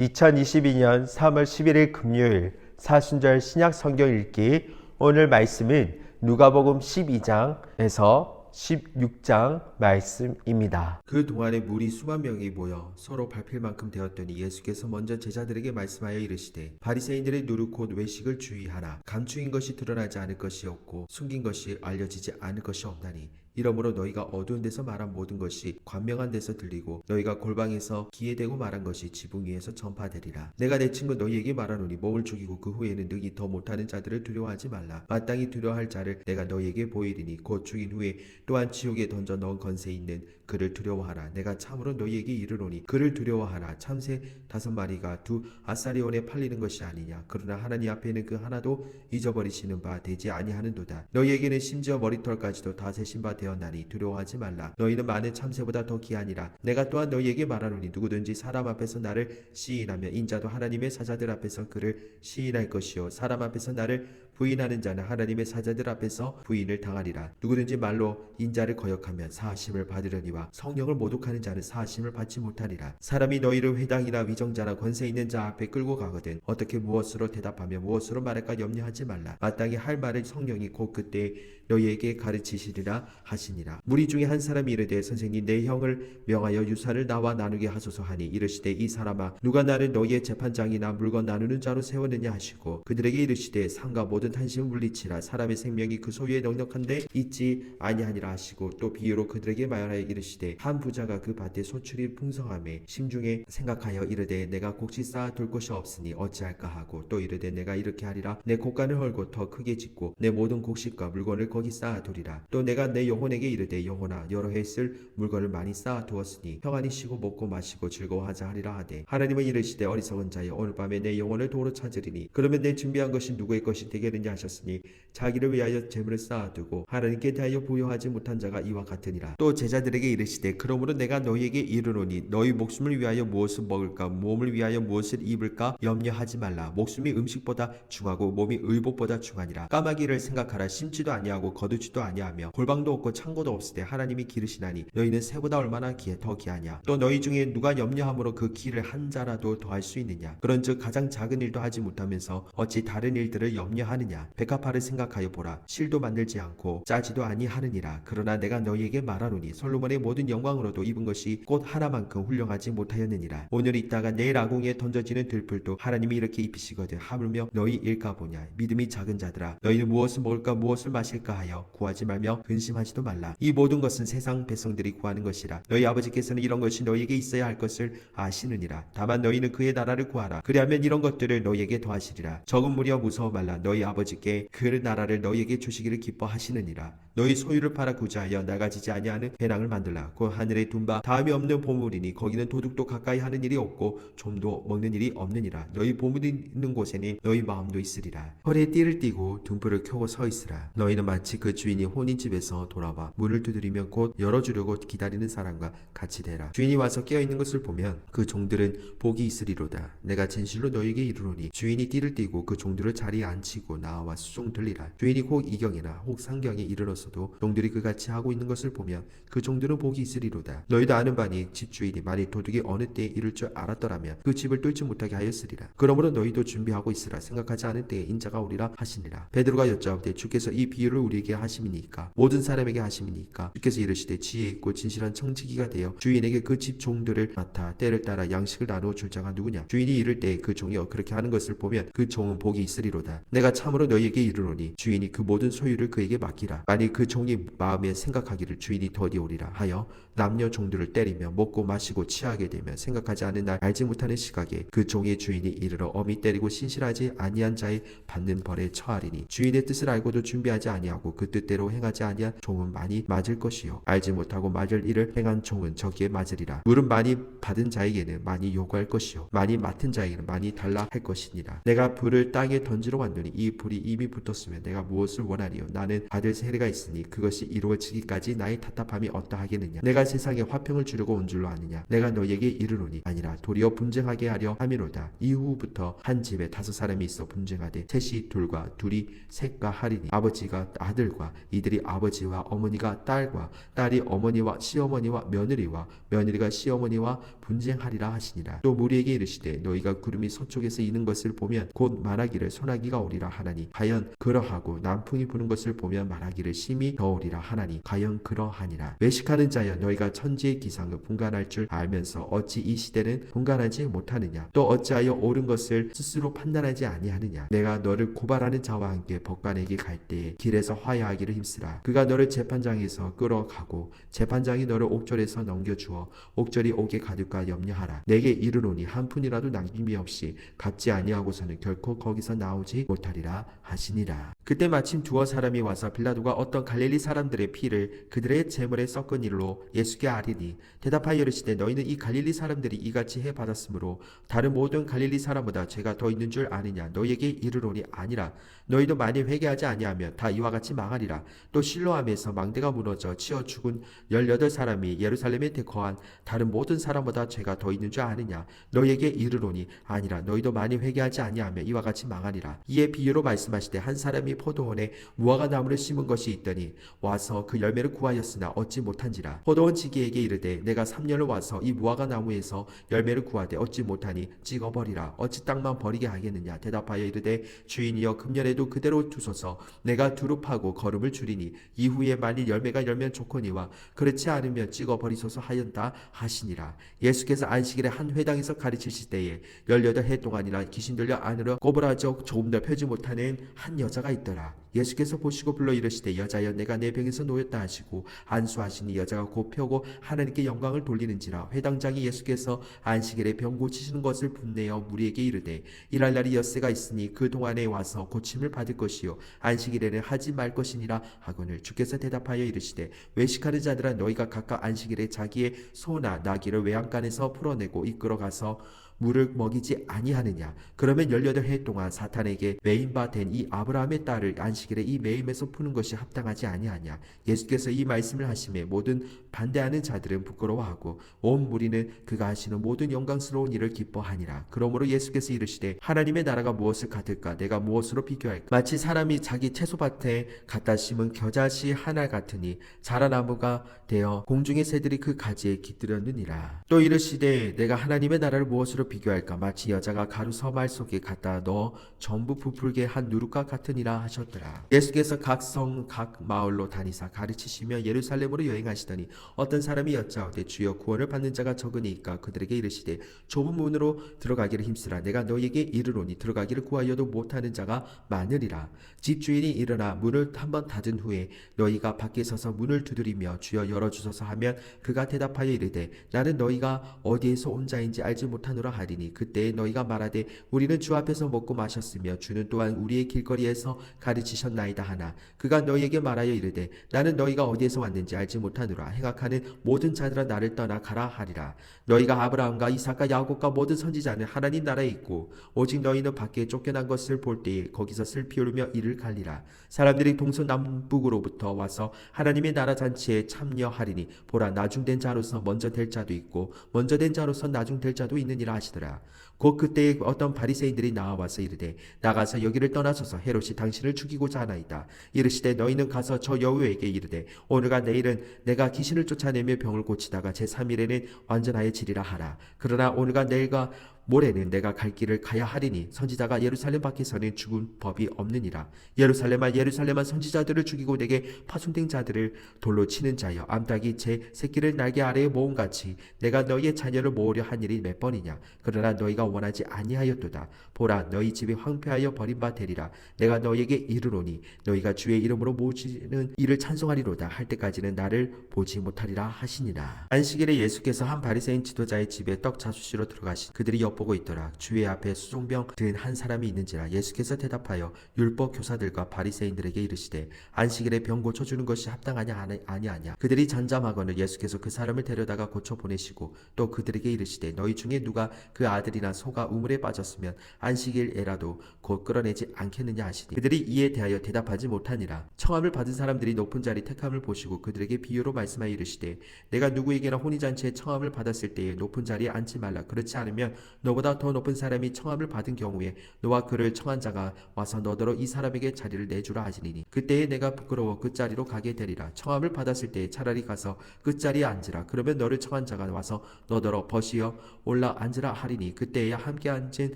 2022년 3월 11일 금요일 사순절 신약 성경 읽기. 오늘 말씀은 누가복음 12장에서 16장 말씀입니다. 그 동안에 무리 수만 명이 모여 서로 밟힐 만큼 되었더니 예수께서 먼저 제자들에게 말씀하여 이르시되 바리새인들의 누룩 곧 외식을 주의하라. 감추인 것이 드러나지 않을 것이 없고 숨긴 것이 알려지지 않을 것이 없나니 이러므로 너희가 어두운 데서 말한 모든 것이 광명한 데서 들리고 너희가 골방에서 귀에 대고 말한 것이 지붕 위에서 전파되리라. 내가 내 친구 너희에게 말하노니 몸을 죽이고 그 후에는 능히 더 못하는 자들을 두려워하지 말라. 마땅히 두려워할 자를 내가 너희에게 보이리니 곧 죽인 후에 또한 지옥에 던져 넣은 건세 있는 그를 두려워하라. 내가 참으로 너희에게 이르노니 그를 두려워하라. 참새 5마리가 두 아사리온에 팔리는 것이 아니냐. 그러나 하나님 앞에는 그 하나도 잊어버리시는 바 되지 아니하는도다. 너희에게는 심지어 머리털까지도 다 세신 바 되었나니 두려워하지 말라. 너희는 많은 참새보다 더 귀하니라. 내가 또한 너희에게 말하노니 누구든지 사람 앞에서 나를 시인하면 인자도 하나님의 사자들 앞에서 그를 시인할 것이요 사람 앞에서 나를 부인하는 자는 하나님의 사자들 앞에서 부인을 당하리라. 누구든지 말로 인자를 거역하면 사하심을 받으려니와 성령을 모독하는 자는 사하심을 받지 못하리라. 사람이 너희를 회당이나 위정자나 권세 있는 자 앞에 끌고 가거든 어떻게 무엇으로 대답하며 무엇으로 말할까 염려하지 말라. 마땅히 할 말을 성령이 곧 그때 너희에게 가르치시리라 하시니라. 무리 중에 한 사람이 이르되 선생님 내 형을 명하여 유사를 나와 나누게 하소서 하니 이르시되 이 사람아 누가 나를 너희의 재판장이나 물건 나누는 자로 세웠느냐 하시고 그들에게 이르시되 상과 모든 탄식을 물리치라. 사람의 생명이 그 소유에 넉넉한데 있지 아니하니라 하시고 또 비유로 그들에게 말하여 이르시되 한 부자가 그 밭에 소출이 풍성함에 심중에 생각하여 이르되 내가 곡식 쌓아둘 곳이 없으니 어찌할까 하고 또 이르되 내가 이렇게 하리라. 내 곡간을 헐고 더 크게 짓고 내 모든 곡식과 물건을 거기 쌓아두리라. 또 내가 내 영혼에게 이르되 영혼아 여러 해 쓸 물건을 많이 쌓아두었으니 평안히 쉬고 먹고 마시고 즐거워하자 하리라 하되 하나님은 이르시되 어리석은 자여 오늘 밤에 내 영혼을 도로 찾으리니 그러면 내 준비한 것이 누구의 것이 되겠느냐 하셨으니 자기를 위하여 재물을 쌓아두고 하나님께 대하여 부여하지 못한 자가 이와 같으니라. 또 제자들에게 이르시되 그러므로 내가 너희에게 이르노니 너희 목숨을 위하여 무엇을 먹을까 몸을 위하여 무엇을 입을까 염려하지 말라. 목숨이 음식보다 중하고 몸이 의복보다 중하니라. 까마귀를 생각하라. 심지도 아니하고 거두지도 아니하며 골방도 없고 창고도 없을 때 하나님이 기르시나니 너희는 새보다 얼마나 더 귀하냐. 또 너희 중에 누가 염려함으로 그 기를 한 자라도 더할 수 있느냐. 그런즉 가장 작은 일도 하지 못하면서 어찌 다른 일들을 염려하느냐. 백합화를 생각하여 보라. 실도 만들지 않고 짜지도 아니하느니라. 그러나 내가 너희에게 말하노니 솔로몬의 모든 영광으로도 입은 것이 꽃 하나만큼 훌륭하지 못하였느니라. 오늘 있다가 내일 아궁이에 던져지는 들풀도 하나님이 이렇게 입히시거든 하물며 너희 일까 보냐. 믿음이 작은 자들아 너희는 무엇을 먹을까 무엇을 마실까 하여 구하지 말며 근심하지도 말라. 이 모든 것은 세상 백성들이 구하는 것이라. 너희 아버지께서는 이런 것이 너희에게 있어야 할 것을 아시느니라. 다만 너희는 그의 나라를 구하라. 그리하면 이런 것들을 너희에게 더하시리라. 적은 무리여 무서워 말라. 너희 아버지께 그 나라를 너희에게 주시기를 기뻐하시느니라. 너희 소유를 팔아 구제하여 나가지지 아니하는 배낭을 만들라. 그 하늘에 둔바 다음이 없는 보물이니 거기는 도둑도 가까이 하는 일이 없고 좀도 먹는 일이 없느니라. 너희 보물이 있는 곳에는 너희 마음도 있으리라. 허리에 띠를 띠고 등불을 켜고 서 있으라. 너희는 마치 그 주인이 혼인집에서 돌아와 문을 두드리면 곧 열어주려고 기다리는 사람과 같이 되라. 주인이 와서 깨어있는 것을 보면 그 종들은 복이 있으리로다. 내가 진실로 너희에게 이르노니 주인이 띠를 띠고 그 종들을 자리에 앉히고 나와 수종 들리라. 주인이 혹 이경이나 혹 상경에 이르러서도 종들이 그같이 하고 있는 것을 보면 그 종들은 복이 있으리로다. 너희도 아는 바니 집주인이 만일 도둑이 어느 때에 이를 줄 알았더라면 그 집을 뚫지 못하게 하였으리라. 그러므로 너희도 준비하고 있으라. 생각하지 않은 때에 인자가 오리라 하시니라. 베드로가 여짜오되 주께서 이 비유를 우리에게 하심이니까 모든 사람에게 하심이니까. 주께서 이르시되 지혜 있고 진실한 청지기가 되어 주인에게 그 집 종들을 맡아 때를 따라 양식을 나누어 줄 자가 누구냐. 주인이 이를 때 그 종이 그렇게 하는 것을 보면 그 종은 복이 있으리로다. 내가 참으로 너희에게 이르노니 주인이 그 모든 소유를 그에게 맡기라. 만일 그 종이 마음에 생각하기를 주인이 더디 오리라 하여 남녀 종들을 때리며 먹고 마시고 취하게 되면 생각하지 않은 날 알지 못하는 시각에 그 종의 주인이 이르러 엄히 때리고 신실하지 아니한 자의 받는 벌에 처하리니 주인의 뜻을 알고도 준비하지 아니하고 그 뜻대로 행하지 아니한 종은 많이 맞을 것이요 알지 못하고 맞을 일을 행한 종은 저기에 맞으리라. 물은 많이 받은 자에게는 많이 요구할 것이요 많이 맡은 자에게는 많이 달라 할 것이니라. 내가 불을 땅에 던지러 왔노니 이 불이 이미 붙었으면 내가 무엇을 원하리요. 나는 받을 세례가 있으니 그것이 이루어지기까지 나의 답답함이 어떠하겠느냐. 내가 세상에 화평을 주려고 온 줄로 아느냐. 내가 너에게 이르노니 아니라 도리어 분쟁하게 하려 함이로다. 이후부터 한 집에 5사람이 있어 분쟁하되 셋이 둘과 둘이 셋과 하리니 아버지가 아들과 이들이 아버지와 어머니가 딸과 딸이 어머니와 시어머니와 며느리와 며느리가 시어머니와 분쟁하리라 하시니라. 또 무리에게 이르시되 너희가 구름이 서쪽에서 이는 것을 보면 곧 말하기를 소나기가 오리라 하나니 과연 그러하고 남풍이 부는 것을 보면 말하기를 심히 더우리라 하나니 과연 그러하니라. 외식하는 자여 너희가 천지의 기상을 분간할 줄 알면서 어찌 이 시대는 분간하지 못하느냐. 또 어찌하여 옳은 것을 스스로 판단하지 아니하느냐. 내가 너를 고발하는 자와 함께 법관에게 갈 때에 길에서 화해하기를 힘쓰라. 그가 너를 재판장에서 끌어가고 재판장이 너를 옥절에서 넘겨주어 옥절이 옥에 가둘까 염려하라. 내게 이르노니 한 푼이라도 남김이 없이 갚지 아니하고서는 결코 거기서 나오지 못하리라 하시니라. 그때 마침 두어 사람이 와서 빌라도가 어떤 갈릴리 사람들의 피를 그들의 제물에 섞은 일로 예수께 아리니 대답하여 이르시되 너희는 이 갈릴리 사람들이 이같이 해 받았으므로 다른 모든 갈릴리 사람보다 죄가 더 있는 줄 아느냐. 너희에게 이르노니 아니라. 너희도 만일 회개하지 아니하면 다 이와 같이 망하리라. 또 실로암에서 망대가 무너져 치어 죽은 18사람이 예루살렘에 거한 다른 모든 사람보다 죄가 더 있는 줄 아느냐. 너희에게 이르노니 아니라. 너희도 만일 회개하지 아니하면 이와 같이 망하리라. 이에 비유로 말씀하시되 한 사람이 포도원에 무화과 나무를 심은 것이 있더니 와서 그 열매를 구하였으나 얻지 못한지라. 포도원 지기에게 이르되 내가 3년을 와서 이 무화과 나무에서 열매를 구하되 얻지 못하니 찍어버리라. 어찌 땅만 버리게 하겠느냐. 대답하여 이르되 주인이여 금년에도 그대로 두소서. 내가 두릅하고 거름을 줄이니 이후에 만일 열매가 열면 좋거니와 그렇지 않으면 찍어버리소서 하였다 하시니라. 예수께서 안식일에 한 회당에서 가르치실 때에 18해 동안이나 귀신 들려 안으로 꼬부라져 조금 더 펴지 못하는 한 여자가 있더라. 예수께서 보시고 불러 이르시되 여자여 내가 내 병에서 놓였다 하시고 안수하시니 여자가 곧 펴고 하나님께 영광을 돌리는지라. 회당장이 예수께서 안식일에 병 고치시는 것을 분내어 무리에게 이르되 일할 날이 엿새가 있으니 그 동안에 와서 고침을 받을 것이요 안식일에는 하지 말 것이니라 하거늘 주께서 대답하여 이르시되 외식하는 자들아 너희가 각각 안식일에 자기의 소나 나귀를 외양간에서 풀어내고 이끌어가서 물을 먹이지 아니하느냐. 그러면 18해 동안 사탄에게 매인 바 된 이 아브라함의 딸을 안식일에 이 매임에서 푸는 것이 합당하지 아니하냐. 예수께서 이 말씀을 하심에 모든 반대하는 자들은 부끄러워하고 온 무리는 그가 하시는 모든 영광스러운 일을 기뻐하니라. 그러므로 예수께서 이르시되 하나님의 나라가 무엇을 같을까. 내가 무엇으로 비교할까. 마치 사람이 자기 채소밭에 갖다 심은 겨자씨 하나 같으니 자라나무가 되어 공중의 새들이 그 가지에 깃들었느니라. 또 이르시되 내가 하나님의 나라를 무엇으로 비교할까. 마치 여자가 가루 서말 속에 갖다 넣어 전부 부풀게 한 누룩과 같으니라 하셨더라. 예수께서 각 성 각 마을로 다니사 가르치시며 예루살렘으로 여행하시더니 어떤 사람이 여짜오되 주여 구원을 받는 자가 적으니까. 그들에게 이르시되 좁은 문으로 들어가기를 힘쓰라. 내가 너희에게 이르노니 들어가기를 구하여도 못하는 자가 많으리라. 집주인이 일어나 문을 한번 닫은 후에 너희가 밖에 서서 문을 두드리며 주여 열어주소서 하면 그가 대답하여 이르되 나는 너희가 어디에서 온 자인지 알지 못하노라 하리니. 그때에 너희가 말하되 우리는 주 앞에서 먹고 마셨으며 주는 또한 우리의 길거리에서 가르치셨나이다 하나 그가 너희에게 말하여 이르되 나는 너희가 어디에서 왔는지 알지 못하노라. 행악하는 모든 자들아 나를 떠나 가라 하리라. 너희가 아브라함과 이삭과 야곱과 모든 선지자는 하나님 나라에 있고 오직 너희는 밖에 쫓겨난 것을 볼 때에 거기서 슬피 울며 이를 갈리라. 사람들이 동서남북으로부터 와서 하나님의 나라 잔치에 참여하리니 보라 나중된 자로서 먼저 될 자도 있고 먼저 된 자로서 나중될 자도 있느니라 하시더라. 곧 그때에 어떤 바리새인들이 나와서 이르되 나가서 여기를 떠나소서 헤롯이 당신을 죽이고자 하나이다. 이르시되 너희는 가서 저 여우에게 이르되 오늘과 내일은 내가 귀신을 쫓아내며 병을 고치다가 제3일에는 완전하여지리라 하라. 그러나 오늘과 내일과 모레는 내가 갈 길을 가야 하리니 선지자가 예루살렘 밖에서는 죽은 법이 없느니라. 예루살렘아 예루살렘아 선지자들을 죽이고 내게 파송된 자들을 돌로 치는 자여 암탉이 제 새끼를 날개 아래에 모음같이 내가 너희의 자녀를 모으려 한 일이 몇 번이냐. 그러나 너희가 원하지 아니하였도다. 보라 너희 집이 황폐하여 버린 바 되리라. 내가 너희에게 이르노니 너희가 주의 이름으로 모으시는 이를 찬송하리로다 할 때까지는 나를 보지 못하리라 하시니라. 안식일에 예수께서 한 바리새인 지도자의 집에 떡 자수시러 들어가시 그들이 엿보고 있더라. 주의 앞에 수종병 든 한 사람이 있는지라. 예수께서 대답하여 율법 교사들과 바리새인들에게 이르시되 안식일에 병 고쳐주는 것이 합당하냐 아니하냐. 그들이 잠잠하거늘 예수께서 그 사람을 데려다가 고쳐 보내시고 또 그들에게 이르시되 너희 중에 누가 그 아들이나 소가 우물에 빠졌으면 안식일에라도 곧 끌어내지 않겠느냐 하시니 그들이 이에 대하여 대답하지 못하니라. 청함을 받은 사람들이 높은 자리 택함을 보시고 그들에게 비유로 말씀하여 이르시되 내가 누구에게나 혼인잔치에 청함을 받았을 때에 높은 자리에 앉지 말라. 그렇지 않으면 너보다 더 높은 사람이 청함을 받은 경우에 너와 그를 청한 자가 와서 너더러 이 사람에게 자리를 내주라 하시니니 그때에 내가 부끄러워 그 자리로 가게 되리라. 청함을 받았을 때에 차라리 가서 그 자리에 앉으라. 그러면 너를 청한 자가 와서 너더러 벗이어 올라 앉으라 하리니 그때에야 함께 앉은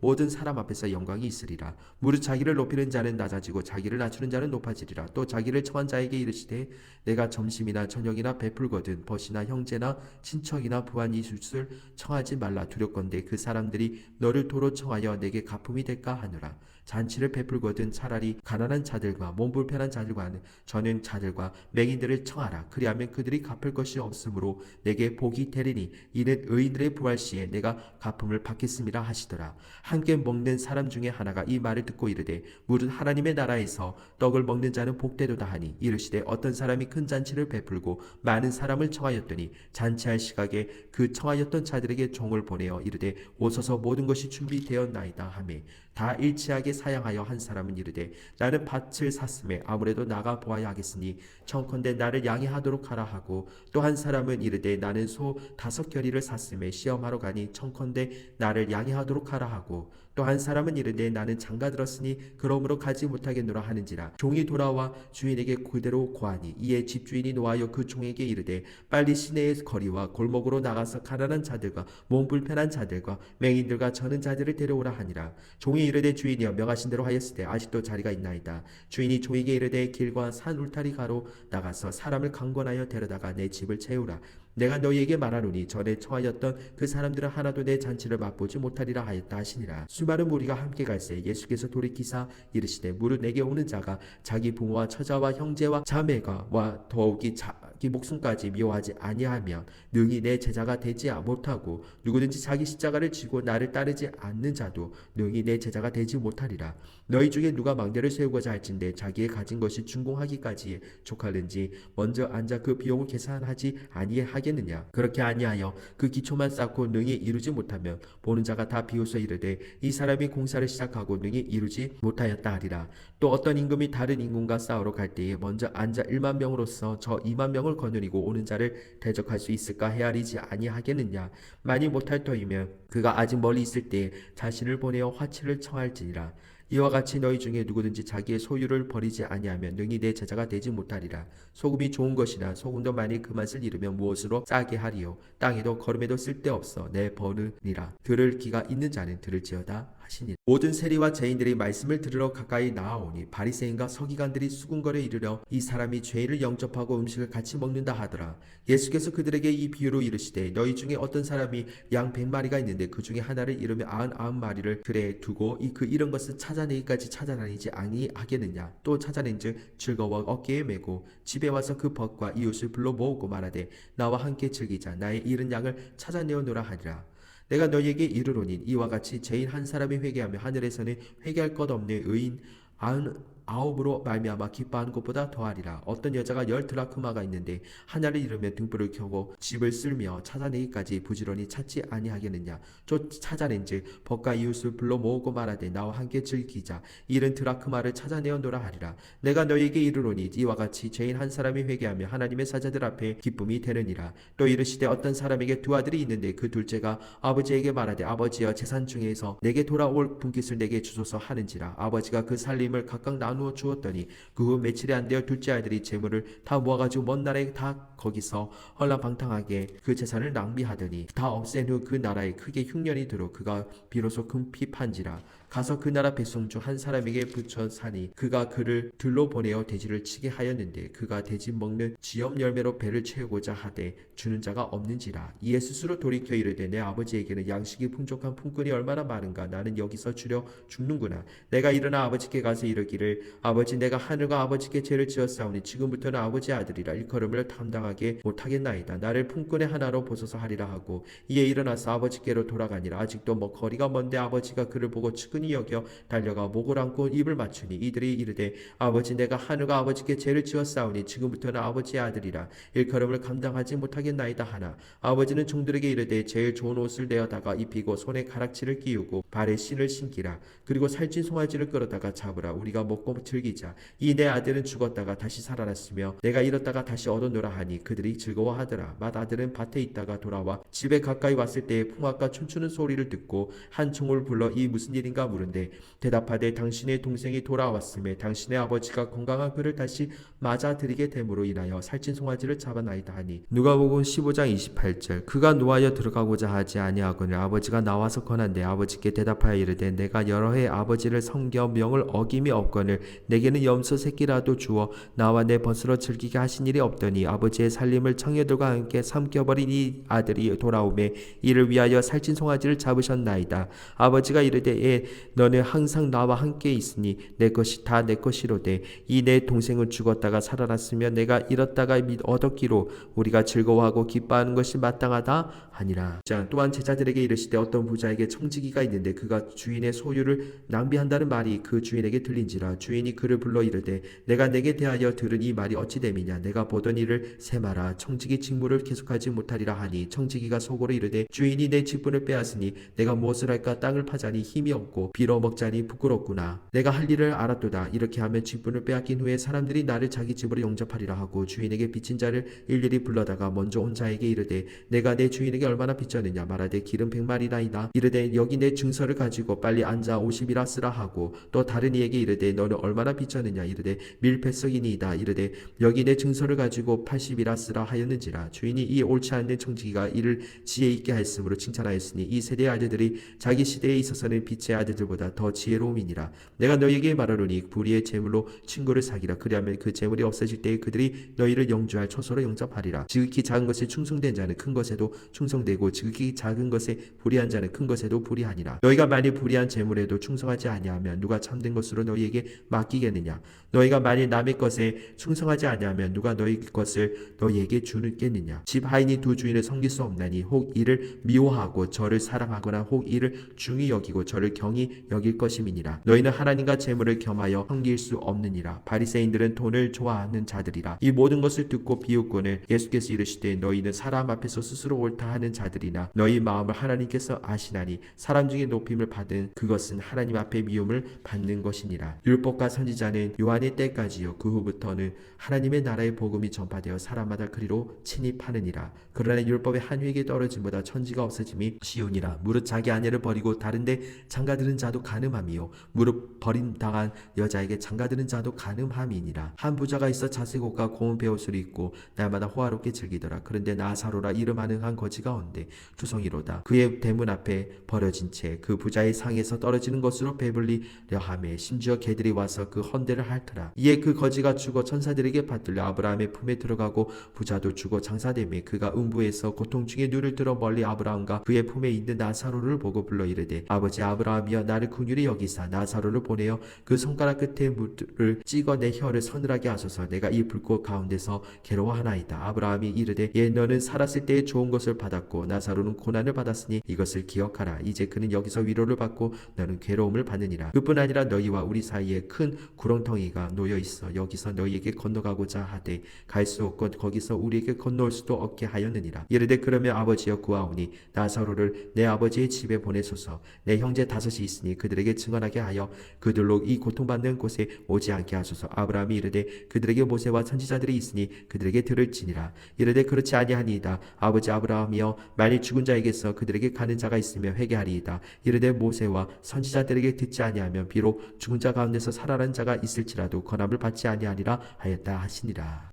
모든 사람 앞에서 영광이 있으리라. 무릇 자기를 높이는 자는 낮아지고 자기를 낮추는 자는 높아지리라. 또 자기를 청한 자에게 이르시되 내가 점심이나 저녁이나 베풀거든 벗이나 형제나 친척이나 부한 이웃을 청하지 말라. 두렵건대 그 사람들이 너를 도로 청하여 내게 가품이 될까 하느라. 잔치를 베풀거든 차라리 가난한 자들과 몸 불편한 자들과 저는 자들과 맹인들을 청하라. 그리하면 그들이 갚을 것이 없으므로 내게 복이 되리니 이는 의인들의 부활 시에 내가 가품을 받겠음이라 하시더라. 함께 먹는 사람 중에 하나가 이 말을 듣고 이르되 무릇 하나님의 나라에서 떡을 먹는 자는 복되도다 하니 이르시되 어떤 사람이 큰 잔치를 베풀고 많은 사람을 청하였더니 잔치할 시각에 그 청하였던 자들에게 종을 보내어 이르되 오소서 모든 것이 준비되었나이다 하며 다 일치하게 사양하여 한 사람은 이르되 나는 밭을 샀음에 아무래도 나가 보아야 하겠으니 청컨대 나를 양해하도록 하라 하고 또 한 사람은 이르되 나는 소 5겨리를 샀음에 시험하러 가니 청컨대 나를 양해하도록 하라 하고 또 한 사람은 이르되 나는 장가 들었으니 그러므로 가지 못하겠노라 하는지라. 종이 돌아와 주인에게 그대로 고하니 이에 집주인이 노하여 그 종에게 이르되 빨리 시내의 거리와 골목으로 나가서 가난한 자들과 몸 불편한 자들과 맹인들과 저는 자들을 데려오라 하니라. 종이 이르되 주인이여 명하신 대로 하였으되 아직도 자리가 있나이다. 주인이 종에게 이르되 길과 산 울타리 가로 나가서 사람을 강권하여 데려다가 내 집을 채우라. 내가 너희에게 말하노니 전에 청하였던 그 사람들은 하나도 내 잔치를 맛보지 못하리라 하였다 하시니라. 수많은 무리가 함께 갈새 예수께서 돌이키사 이르시되 무릇 내게 오는 자가 자기 부모와 처자와 형제와 자매가 와 더욱이 자기 목숨까지 미워하지 아니하면 능히 내 제자가 되지 못하고 누구든지 자기 십자가를 지고 나를 따르지 않는 자도 능히 내 제자가 되지 못하리라. 너희 중에 누가 망대를 세우고자 할진대 자기의 가진 것이 준공하기까지에 족하는지 먼저 앉아 그 비용을 계산하지 아니하겠느냐. 그렇게 아니하여 그 기초만 쌓고 능히 이루지 못하면 보는 자가 다 비웃어 이르되 이 사람이 공사를 시작하고 능히 이루지 못하였다 하리라. 또 어떤 임금이 다른 임금과 싸우러 갈 때에 먼저 앉아 1만 명으로서 저 2만 명을 거느리고 오는 자를 대적할 수 있을까 헤아리지 아니하겠느냐. 만일 못할 터이면 그가 아직 멀리 있을 때에 자신을 보내어 화치를 청할지니라. 이와 같이 너희 중에 누구든지 자기의 소유를 버리지 아니하면 능히 내 제자가 되지 못하리라. 소금이 좋은 것이나 소금도 만일 그 맛을 잃으면 무엇으로 싸게 하리요. 땅에도 거름에도 쓸데없어 내버리니라. 들을 귀가 있는 자는 들을지어다 하시니 모든 세리와 죄인들이 말씀을 들으러 가까이 나아오니 바리새인과 서기관들이 수군거려 이르러 이 사람이 죄인을 영접하고 음식을 같이 먹는다 하더라. 예수께서 그들에게 이 비유로 이르시되 너희 중에 어떤 사람이 양 100마리가 있는데 그 중에 하나를 잃으면 99마리를 들에 두고 그 잃은 것을 찾아내기까지 찾아다니지 아니하겠느냐. 또 찾아낸즉 즐거워 어깨에 메고 집에 와서 그 벗과 이웃을 불러 모으고 말하되 나와 함께 즐기자. 나의 잃은 양을 찾아내어노라 하리라. 내가 너희에게 이르노니 이와 같이 죄인 한 사람이 회개하며 하늘에서는 회개할 것 없는 의인 99으로 말미암아 기뻐하는 것보다 더하리라. 어떤 여자가 10드라크마가 있는데 하나를 잃으면 등불을 켜고 집을 쓸며 찾아내기까지 부지런히 찾지 아니하겠느냐. 또 찾아낸즉 벗과 이웃을 불러 모으고 말하되 나와 함께 즐기자. 잃은 드라크마를 찾아내어노라 하리라. 내가 너희에게 이르노니 이와 같이 죄인 한 사람이 회개하며 하나님의 사자들 앞에 기쁨이 되느니라. 또 이르시되 어떤 사람에게 2 아들이 있는데 그 둘째가 아버지에게 말하되 아버지여 재산 중에서 내게 돌아올 분깃을 내게 주소서 하는지라. 아버지가 그 살림을 각각 나누어 주었더니 그 후 며칠이 안 되어 둘째 아들이 재물을 다 모아가지고 먼 나라에 다 거기서 헐랑방탕하게 그 재산을 낭비하더니 다 없앤 후 그 나라에 크게 흉년이 들어 그가 비로소 금피 판지라. 가서 그 나라 백성 중 한 사람에게 붙여 사니 그가 그를 들로 보내어 돼지를 치게 하였는데 그가 돼지 먹는 지엽 열매로 배를 채우고자 하되 주는 자가 없는지라. 이에 스스로 돌이켜 이르되 내 아버지에게는 양식이 풍족한 품꾼이 얼마나 많은가. 나는 여기서 주려 죽는구나. 내가 일어나 아버지께 가서 이르기를 아버지 내가 하늘과 아버지께 죄를 지었사오니 지금부터는 아버지의 아들이라 일컬음을 감당하게 못하겠나이다. 나를 품꾼의 하나로 보소서 하리라 하고 이에 일어나서 아버지께로 돌아가니라. 아직도 거리가 먼데 아버지가 그를 보고 측은히 여겨 달려가 목을 안고 입을 맞추니 이들이 이르되 아버지 내가 하늘과 아버지께 죄를 지었사오니 지금부터는 아버지의 아들이라 일컬음을 감당하지 못하겠나이다 하나 아버지는 종들에게 이르되 제일 좋은 옷을 내어다가 입히고 손에 가락지를 끼우고 발에 신을 신기라. 그리고 살찐 송아지를 끌어다가 잡으라. 우리가 먹고 즐기자. 이 내 아들은 죽었다가 다시 살아났으며 내가 잃었다가 다시 얻어노라 하니 그들이 즐거워하더라. 맏아들은 밭에 있다가 돌아와 집에 가까이 왔을 때에 풍악과 춤추는 소리를 듣고 한 총을 불러 이 무슨 일인가 물은데 대답하되 당신의 동생이 돌아왔음에 당신의 아버지가 건강한 그를 다시 맞아들이게 됨으로 인하여 살찐 송아지를 잡아나이다 하니 누가복음 15장 28절 그가 노하여 들어가고자 하지 아니하거늘 아버지가 나와서 권한대 아버지께 대답하여 이르되 내가 여러 해 아버지를 섬겨 명을 어김이 없거늘 내게는 염소 새끼라도 주어 나와 내 벗으로 즐기게 하신 일이 없더니 아버지의 살림을 청여들과 함께 삼켜버린 이 아들이 돌아오매 이를 위하여 살찐 송아지를 잡으셨나이다. 아버지가 이르되 너는 항상 나와 함께 있으니 내 것이 다 내 것이로되 이 내 동생은 죽었다가 살아났으며 내가 잃었다가 얻었기로 우리가 즐거워하고 기뻐하는 것이 마땅하다 하니라. 자 또한 제자들에게 이르시되 어떤 부자에게 청지기가 있는데 그가 주인의 소유를 낭비한다는 말이 그 주인에게 들린지라. 주인이 그를 불러 이르되 내가 내게 대하여 들은 이 말이 어찌 됨이냐. 내가 보던 일을 세마라. 청지기 직무를 계속하지 못하리라 하니 청지기가 속으로 이르되 주인이 내 직분을 빼앗으니 내가 무엇을 할까. 땅을 파자니 힘이 없고 빌어먹자니 부끄럽구나. 내가 할 일을 알았도다. 이렇게 하면 직분을 빼앗긴 후에 사람들이 나를 자기 집으로 영접하리라 하고 주인에게 빚진 자를 일일이 불러다가 먼저 온 자에게 이르되 내가 내 주인에게 얼마나 빚졌느냐. 말하되 기름 100마리나이다. 이르되 여기 내 증서를 가지고 빨리 앉아 50이라 쓰라 하고 또 다른 이에게 이르되 너는 얼마나 빚졌느냐. 이르되 밀폐석이니이다. 이르되 여기 내 증서를 가지고 80이라 쓰라 하였는지라. 주인이 이 옳지 않는 청지기가 이를 지혜 있게 하였으므로 칭찬하였으니 이 세대의 아들들이 자기 시대에 있어서는 빛의 아들들보다 더 지혜로움이니라. 내가 너희에게 말하노니 불의의 재물로 친구를 사기라. 그리하면 그 재물이 없어질 때에 그들이 너희를 영주할 처소로 영접하리라. 지극히 작은 것에 충성된 자는 큰 것에도 충성되고 지극히 작은 것에 불의한 자는 큰 것에도 불의하니라. 너희가 만일 불의한 재물에도 충성하지 아니하면 누가 참된 것으로 너희에게 맡기겠느냐. 너희가 만일 남의 것에 충성하지 아니하면 누가 너희 것을 너희에게 주겠느냐. 집 하인이 두 주인을 섬길 수 없나니 혹 이를 미워하고 저를 사랑하거나 혹 이를 중히 여기고 저를 경히 여길 것임이니라. 너희는 하나님과 재물을 겸하여 섬길 수 없느니라. 바리새인들은 돈을 좋아하는 자들이라. 이 모든 것을 듣고 비웃고는 예수께서 이르시되 너희는 사람 앞에서 스스로 옳다 하는 자들이나 너희 마음을 하나님께서 아시나니 사람 중에 높임을 받은 그것은 하나님 앞에 미움을 받는 것이니라. 율법과 선지자는 요한의 때까지요 그 후부터는 하나님의 나라의 복음이 전파되어 사람마다 그리로 침입하느니라. 그러나 율법의 한 획에 떨어짐보다 천지가 없어짐이 쉬우니라. 무릇 자기 아내를 버리고 다른데 장가드는 자도 간음함이요 무릇 버림당한 여자에게 장가드는 자도 간음함이니라. 한 부자가 있어 자색 옷과 고운 베옷을 입고 날마다 호화롭게 즐기더라. 그런데 나사로라 이름하는 한 거지가 온데 투성이로다. 그의 대문 앞에 버려진 채 그 부자의 상에서 떨어지는 것으로 배불리려 하매 심지어 개들이 와서 그 헌대를 핥더라. 이에 그 거지가 죽어 천사들에게 받들려 아브라함의 품에 들어가고 부자도 죽어 장사되매 그가 음부에서 고통 중에 눈을 들어 멀리 아브라함과 그의 품에 있는 나사로를 보고 불러 이르되 아버지 아브라함이여 나를 긍휼히 여기사 나사로를 보내어 그 손가락 끝에 물을 찍어 내 혀를 서늘하게 하소서. 내가 이 불꽃 가운데서 괴로워하나이다. 아브라함이 이르되 너는 살았을 때에 좋은 것을 받았고 나사로는 고난을 받았으니 이것을 기억하라. 이제 그는 여기서 위로를 받고 너는 괴로움을 받느니라. 그뿐 아니라 너희와 우리 사이에 큰 구렁텅이가 놓여 있어 여기서 너희에게 건너가고자 하되 갈 수 없고 거기서 우리에게 건너올 수도 없게 하였느니라. 이르되 그러면 아버지여 구하오니 나사로를 내 아버지의 집에 보내소서. 내 형제 5이 있으니 그들에게 증언하게 하여 그들로 이 고통받는 곳에 오지 않게 하소서. 아브라함이 이르되 그들에게 모세와 선지자들이 있으니 그들에게 들을지니라. 이르되 그렇지 아니하니이다. 아버지 아브라함이여 만일 죽은 자에게서 그들에게 가는 자가 있으면 회개하리이다. 이르되 모세와 선지자들에게 듣지 아니하면 비록 죽은 자 가운데서 살아난 자가 있을지라도 권함을 받지 아니하리라 하였다 하시니라.